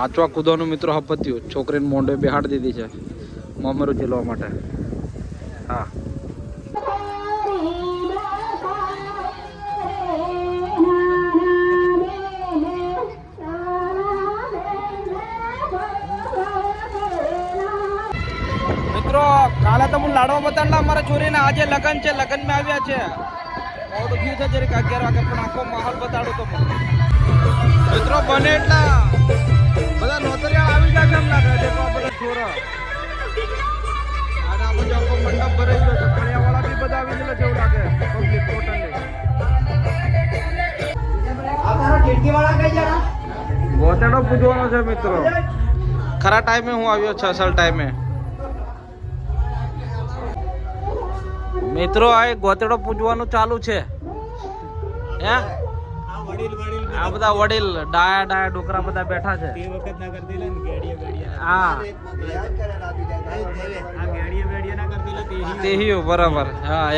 નાચવા કૂદવાનું મિત્રો હપત્યું છોકરીને મોંઢે બેહાડી દીધી છે મમરું ઝીલવા માટે. હા મિત્રો કાલે તો હું લાડવા બતાડલા અમારા છોરીના આજે લગન છે, લગન માં આવ્યા છે. મોડું થયું છે જરીક 11 વાગે પણ આખો માહોલ બતાડો તો મિત્રો બને એટલા બધા નોતરિયા આવી જાય એમ લાગે દેખો બધા છોરા અને આ બધો આખો મંડપ ભરાઈ ગયો છે. ફળિયાવાળા બી બધા આવી ગયેલા જેવું લાગે પબ્લિક ટોટલી. આ તારો ખિડકીવાળા કઈ જણા ગોતેડો પૂજવાનો છે મિત્રો. ખરા ટાઈમે હું આવ્યો છે, અસલ ટાઈમે મિત્રો. આ ગોતેડો પૂજવાનું ચાલુ છે. હે આ બધા વડીલ ડાયા ડોકરા બધા બેઠા છે. હા તેહીઓ બરાબર. હા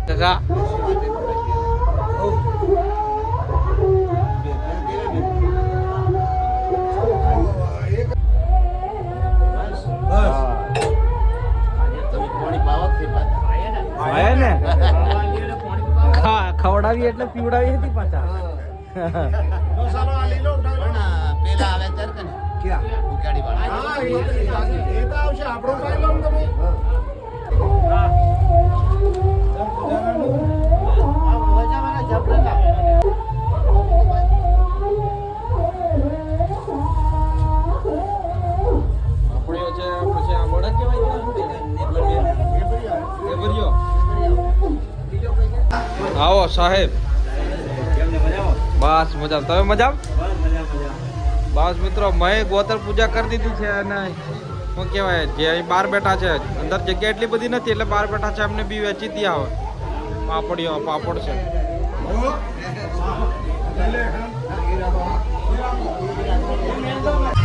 કાકા ને ખવડાવી એટલે પીવડાવી હતી પાછા. આવો સાહેબ. બસ મજા. તમે મજા? બસ મિત્રો મેં ગોતર પૂજા કરી દીધી છે અને શું કહેવાય જે અહીં બહાર બેઠા છે અંદર જગ્યા એટલી બધી નથી એટલે બહાર બેઠા છે અમને બી વેચી દયા આવે. પાપડીઓ પાપડ છે.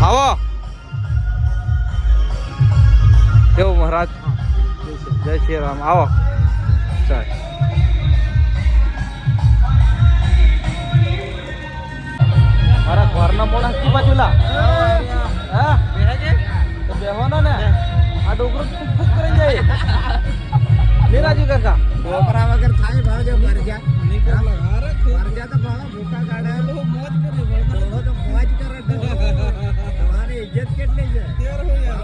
આવો કેવું મહારાજ? જય શ્રી રામ. આવો ચાલ. મારા ઘરના મોણા કી બાજુલા હા તો બેહવાનો ને આ ડોકરો ફૂક ફૂક કરી જાય. મેરાજી કાકા ડોકરા વગર થાય ભાવ જે મર ગયા નીકળ અરે મર ગયા તો ભાવ ભૂખા કાઢે લો મોજ કરી બોલો તો મોજ કરે તમારી ઇજ્જત કેટલી છે તેર હો યાર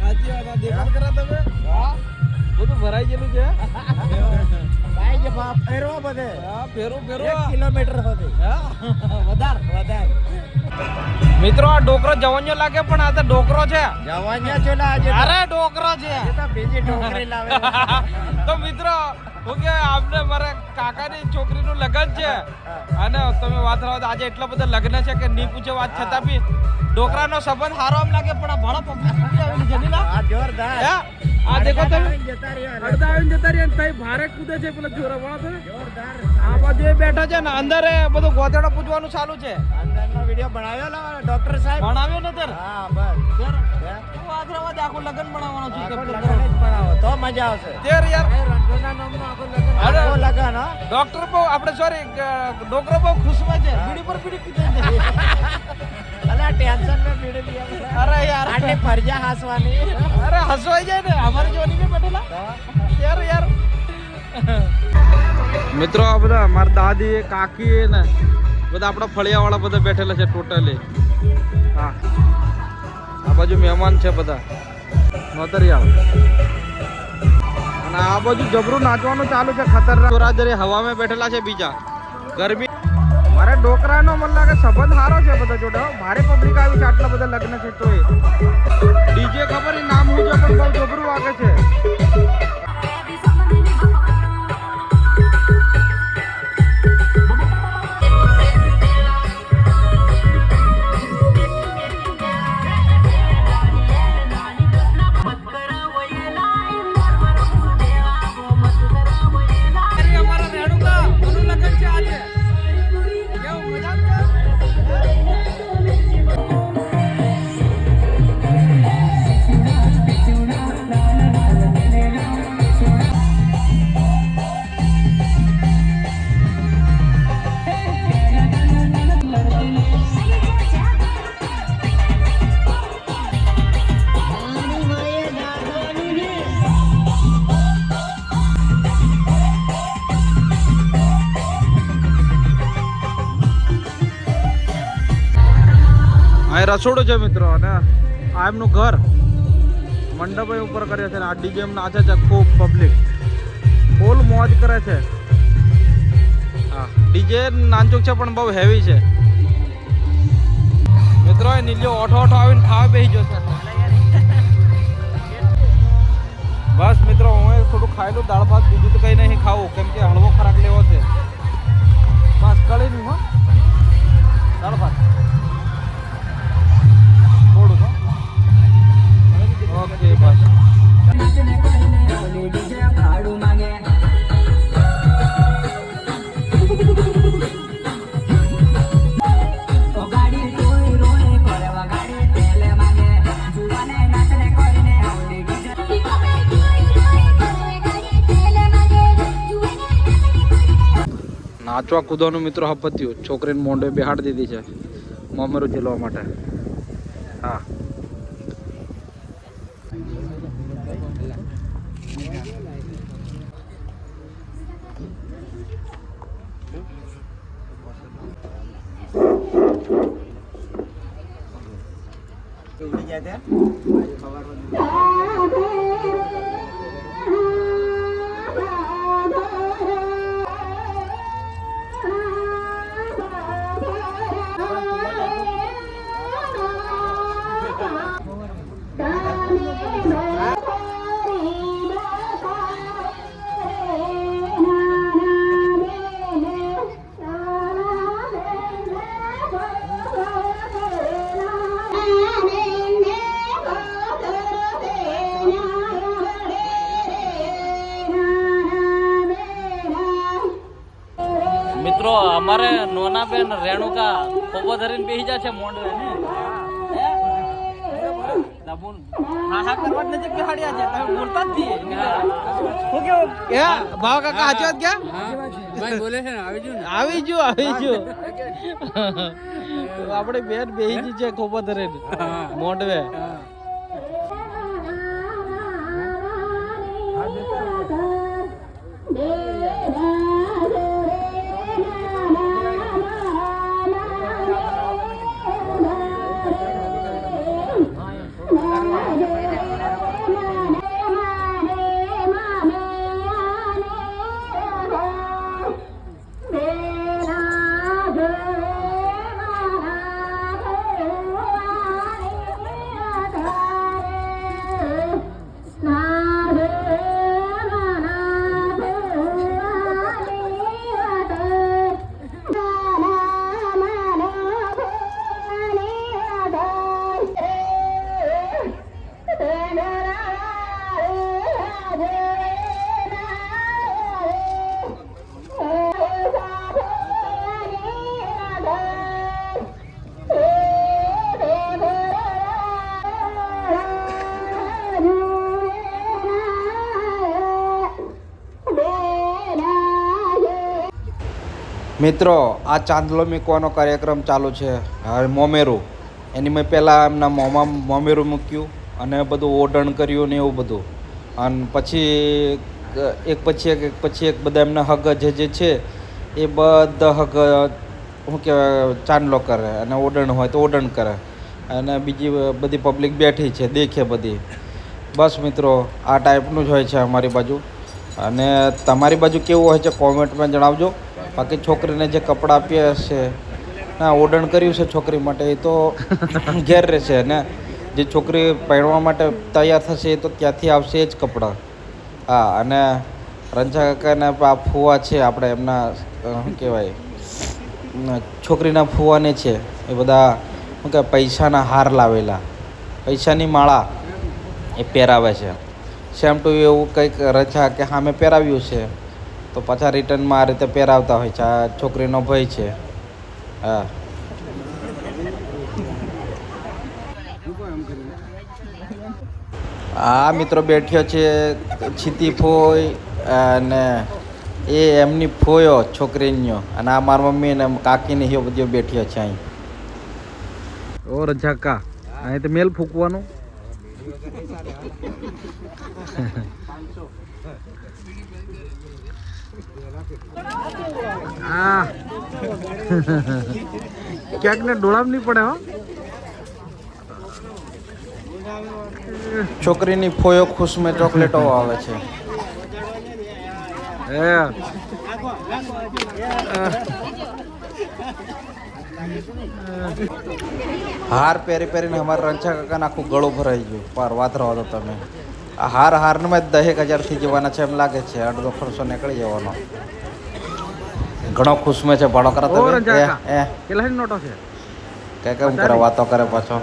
આજે વાત દેખાડ કરા તમે. હા બધું ભરાઈ ગયેલું છે. ભાઈ જે બાપ ફેરવો બધે. હા ફેરો 1 કિલોમીટર સુધી. હા વધાર મિત્રો આ ડોકરો જવાન્યો લાગે પણ આ તો ડોકરો છે. જવાન્યો છે ના આજે. અરે ડોકરો છે. એ તો બીજી ડોકરી લાવે. તો મિત્રો હું કે આપને મારા કાકાની છોકરીનું લગન છે અને તમે વાત કરો આજે એટલા બધા લગ્ન છે કે ની પૂછે વાત છતાં બી ડોકરાનો સંબંધ સારો એમ લાગે પણ આ ભાડો પબ્લિક આવેલી જમીલા. આ જોરદાર. આ દેખો તમે અડધા આવીને જતા રહ્યા તઈ ભારે કૂદે છે પેલા જોરા વાળા છે જોરદાર. આ બાજુ બેઠા છે ને અંદર બધું ગોતેડો પૂજવાનું ચાલુ છે. અંદરનો વિડિયો બનાવ્યો ને ડોક્ટર સાહેબ બનાવ્યો ને તર. હા બસ તર હું આદરાવાદ આખો લગન બનાવવાનો છું. બનાવો તો મજા આવશે. તેર યાર રણજોના નામનો આખો લગન હા. ડોક્ટર બહુ આપણે સોરી ડોક્ટર બહુ ખુશમાં છે. બીડી પર બીડી પીતે છે. અલા ટેન્શન મે બીડી પીયા. અરે યાર આટલે ફરજા હસવાની. અરે હસવાઈ જાય ને અમારી જોની મે બેઠેલા યાર. મિત્રો આ બધા મારા દાદી કાકી ને બધા આપણા ફળિયાવાળા બધા બેઠેલા છે ટોટલી. હા આ બાજુ મહેમાન છે બધા નોતરિયા અને આ બાજુ જબરું નાચવાનું ચાલુ છે. ખતરનાક રાજરે હવામાં બેઠેલા છે બીજા ગરમી. મારે ડોકરાનો મને લાગે સંબંધ સારો છે બધા જોડે. ભારે પબ્લિક આવી છે આટલા બધા લગ્ન છે તોય ડીજે ખબર નામ હું છે પણ બહુ જબરું વાગે છે. રસોડું છે મિત્રો અને આ એમનું ઘર મંડપ ઉપર કર્યો છે ને આ ડીજે એમ નાચે છે ખૂબ પબ્લિક ફૂલ મોજ કરે છે. હા ડીજે નાનચુક છે પણ બહુ હેવી છે મિત્રો. એ નીલો ઓઠો આવીને ખાવા બેસી ગયો છે. બસ મિત્રો હું થોડું ખાઈ લઉં દાળ ભાત, બીજું તો કંઈ નહીં ખાવું કેમ કે હળવો ખોરાક લેવો છે. બસ કળી નહીં હો દાળ ભાત થોડું હો. ઓકે બસ. નાચવા કૂદવાનું મિત્રો હપત્યું. છોકરીને મોંઢે બેહાડી દીધી છે મમરું ઝીલવા માટે. હા મિત્રો અમારે નોના બેન રેણુકા ખોબો ધરીને બેસી જાય છે મોંડવે ને હા હા કરવા જ નજીક બેહાડ્યા છે. તમે બોલતા જ છીએ હું કેવું ભાવ કાકા હાચી વાત ક્યાં ભાઈ બોલે છે ને આવી જો આપણે બેન બેસી છે ખોબો ધરીને મોંડવે. મિત્રો આ ચાંદલો મૂકવાનો કાર્યક્રમ ચાલુ છે. હવે મોમેરું એની મેં પહેલાં એમના મોંમાં મોમેરું મૂક્યું અને બધું ઓઢણ કર્યું ને એવું બધું. અને પછી એક બધા એમના હગ જે છે એ બધા હગ શું કહેવાય ચાંદલો કરે અને ઓઢણ હોય તો ઓઢણ કરે અને બીજી બધી પબ્લિક બેઠી છે દેખે બધી. બસ મિત્રો આ ટાઈપનું જ હોય છે અમારી બાજુ. અને તમારી બાજુ કેવું હોય છે કોમેન્ટમાં જણાવજો. બાકી છોકરીને જે કપડાં આપ્યા છે ના ઓર્ડર કર્યું છે છોકરી માટે એ તો ઘેર રહેશે ને જે છોકરી પહેરવા માટે તૈયાર થશે એ તો ત્યાંથી આવશે જ કપડાં. હા અને રંજા કાકાને આ ફુવા છે આપણે એમના શું કહેવાય છોકરીના ફુવાને છે એ બધા શું કહેવાય પૈસાના હાર લાવેલા પૈસાની માળા એ પહેરાવે છે. સેમ ટુ એવું કંઈક રચા કે સામે પહેરાવ્યું છે તો પાછા રિટર્નમાં આ રીતે પહેરાવતા હોય છે. આ છોકરીનો ભય છે. હા આ મિત્રો બેઠ્યો છે છીતી ફોઈ અને એ એમની ફોયો છોકરીનો અને આ મારા મમ્મી ને કાકીને એ બધો બેઠ્યો છે અહીં. ઓ રજાકા અહીં તો મેલ ફૂંકવાનું. ક્યાંક ને ડોળામ નહીં પડે હો છોકરીની ફોયો ખુશ મેં ચોકલેટો આવે છે. હાર પહેરી પહેરીને અમારા રંછા કાકાને આખું ગળું ભરાઈ ગયું. પાર વાત રહો તો તમે. આ હારમાં જ 10,000 થઈ જવાના છે એમ લાગે છે. અડધો ખર્ચો નીકળી જવાનો. ઘણો ખુશ મેં છે. ભાડો કરા તમે કેટલાની નોટો છે કે કેમ કરે વાતો કરે પાછો.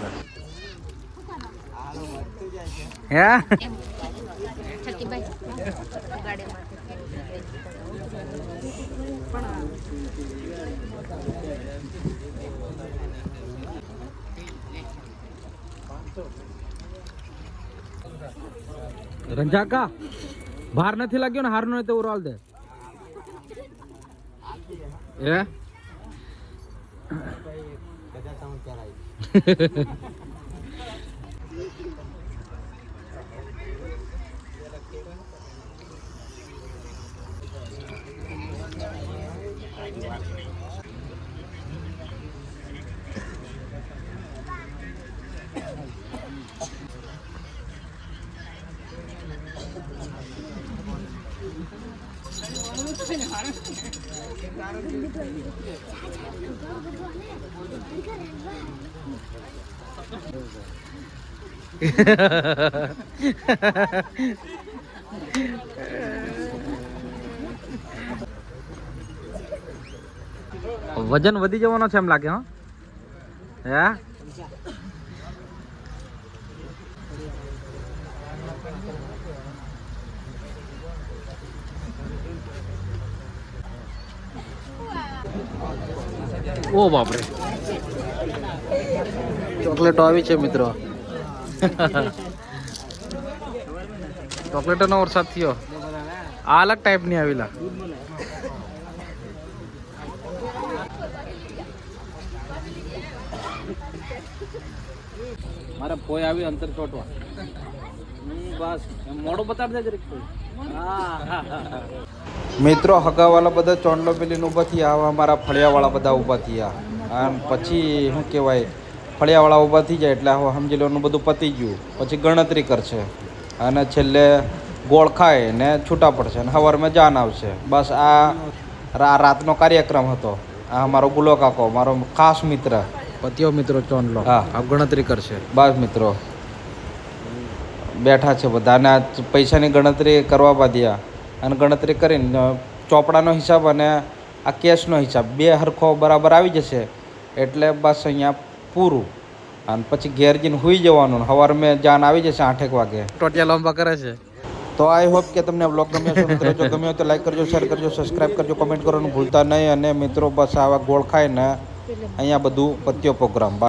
હે રંજાકા ભાર નથી લાગ્યો ને હાર નો તો ઉરાલ દે એ વજન વધી જવાનો છે એમ લાગે. હા હે ઓ બાપરે ચોકલેટો આવી છે મિત્રો. ચોકલેટો નો વરસાદ થયો. આ અલગ ટાઈપ ની આવેલા. મારા પોય આવી અંતર ચોટવા બસ મોડું બતાડી દે જરીક. મિત્રો હગાવાળા બધા ચોંડલો પેલીને ઊભા થયા. આવા અમારા ફળિયાવાળા બધા ઊભા થયા. અને પછી શું કહેવાય ફળિયાવાળા ઊભા થઈ જાય એટલે હવે સમજી લેવાનું બધું પતી ગયું. પછી ગણતરી કરશે અને છેલ્લે ગોળ ખાય ને છૂટા પડશે અને સવારમાં જાન આવશે. બસ આ રાતનો કાર્યક્રમ હતો. આ અમારો ગુલો કાકો મારો ખાસ મિત્ર પતિઓ મિત્રો ચોંડલો. હા આ ગણતરી કરશે. બસ મિત્રો બેઠા છે બધા અને પૈસાની ગણતરી કરવા બાંધ્યા. અને ગણતરી કરીને ચોપડાનો હિસાબ અને આ કેશનો હિસાબ બે હરખો બરાબર આવી જશે એટલે બસ અહીંયા પૂરું. અને પછી ઘેર જઈને સૂઈ જવાનું. સવારમાં જાન આવી જશે 8 વાગે. ટોટિયા લાંબા કરે છે. તો આઈ હોપ કે તમને બ્લોગ ગમ્યો છે મિત્રો. જો ગમ્યો તો લાઈક કરજો, શેર કરજો, સબસ્ક્રાઈબ કરજો, કમેન્ટ કરવાનું ભૂલતા નહીં. અને મિત્રો બસ આવા ગોળ ખાઈને અહીંયા બધું પત્યો પ્રોગ્રામ.